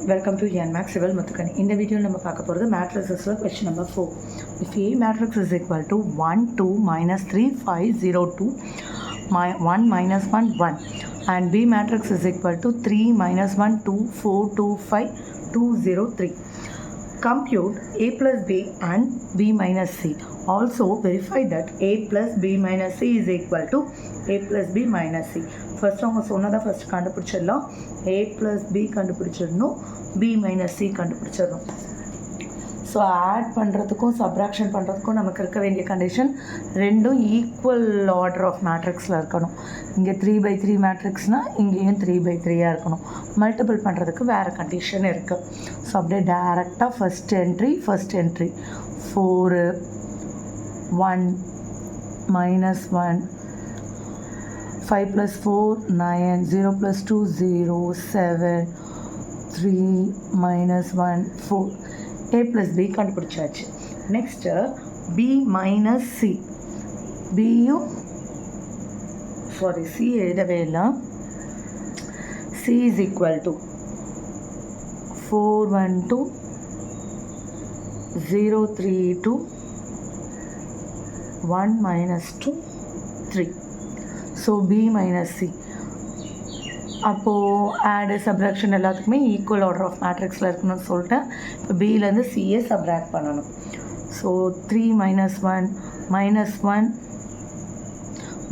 Welcome to NMAX Civil Muthukani. In the video, we will talk about the matrices. Question number 4. If A matrix is equal to 1, 2, minus 3, 5, 0, 2, 1, minus 1, 1. And B matrix is equal to 3, minus 1, 2, 4, 2, 5, 2, 0, 3. Compute A plus B and B minus C. Also verify that A plus B minus C is equal to A plus B minus C. First அவங்க சொன்னதை first கண்டுபிடிச்சிடலாம். A plus B கண்டுபிடிச்சிடணும், B minus C கண்டுபிடிச்சிடணும். So add பண்ணுறதுக்கும் subtraction பண்ணுறதுக்கும் நமக்கு இருக்க வேண்டிய கண்டிஷன் ரெண்டும் ஈக்குவல் ஆர்டர் ஆஃப் மேட்ரிக்ஸில் இருக்கணும். இங்கே 3/3 மேட்ரிக்ஸ்னால் இங்கேயும் 3/3 இருக்கணும். மல்டிபிள் பண்ணுறதுக்கு வேறு கண்டிஷன் இருக்குது. ஸோ அப்படியே டேரெக்டாக first entry 4 1 minus 1 5 plus 4 9 0 plus 2 0 7 3 minus 1 4. A plus B கண்டுபிடிச்சாச்சு. Next B minus C. C எழுதவே இல்லை. C is equal to 4 1 2 0 3 2 1 minus 2 3. So B minus C. அப்போது ஆடு சப்ராக்ஷன் எல்லாத்துக்குமே ஈக்குவல் ஆர்டர் ஆஃப் மேட்ரிக்ஸில் இருக்கணும்னு சொல்லிட்டேன். இப்போ பியிலேருந்து சிஏ சப்ராக்ட் பண்ணணும். ஸோ 3 minus 1 minus 1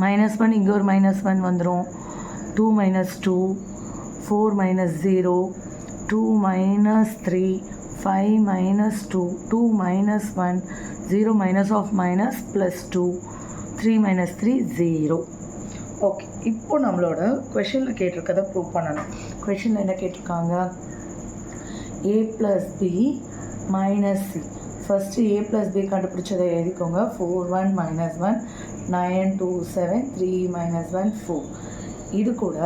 minus 1 இங்கே ஒரு -1 வந்துடும். 2 minus 2 4 minus 0 2 minus 3 5 minus 2 2 minus 1 0 minus of minus plus 2 3 minus 3 0. Okay, இப்போ நம்மளோட கொஷனில் கேட்டிருக்கதை ப்ரூவ் பண்ணணும். கொஷனில் என்ன கேட்டிருக்காங்க? A plus B minus C. First A plus B கண்டுபிடிச்சதை எழுதிக்கோங்க. 4 1 minus 1 9 2 7 3 minus 1 4. இது கூட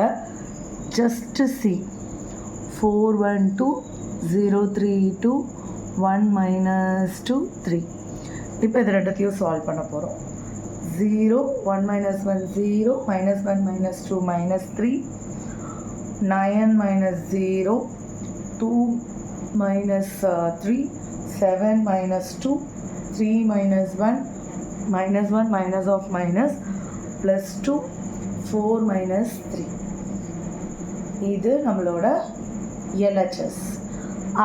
ஜஸ்ட்டு C 4 1 2 0 3 2 1 minus 2 3. இப்போ இது ரெண்டுத்தையும் சால்வ் பண்ண போகிறோம். 0 1 minus 1 0 minus 1 minus 2 minus 3 9 minus 0 2 minus 3 7 minus 2 3 minus 1 minus 1 minus of minus plus 2 4 minus 3. இது நம்மளோட LHS.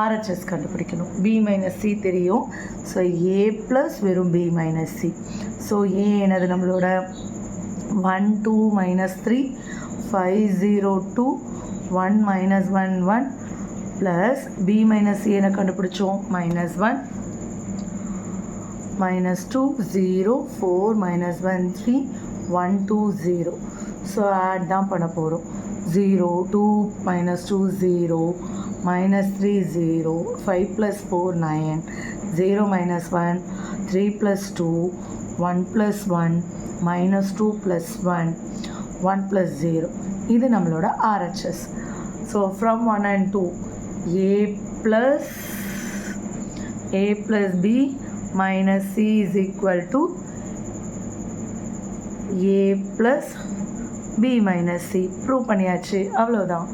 RHS கண்டுபிடிக்கணும். B minus C தெரியும். ஸோ A plus வெறும் B minus C. So A என்னது நம்மளோட 1 2 minus 3 5 0 2 1 minus 1 1 plus B minus C என்ன கண்டுபிடிச்சோம்? -1 -2 0 4 minus 1 3 1 2 0. So add தான் பண்ண போகிறோம். 0 2 minus 2 0 minus 3 0 5 plus 4 9 0 minus 1 3 plus 2 1 plus 1 minus 2 plus 1 1 plus 0. இது நம்மளோட RHS. So from 1 and 2 A plus B minus C is equal to A plus B minus C. Prove பண்ணியாச்சு. அவ்வளோதான்.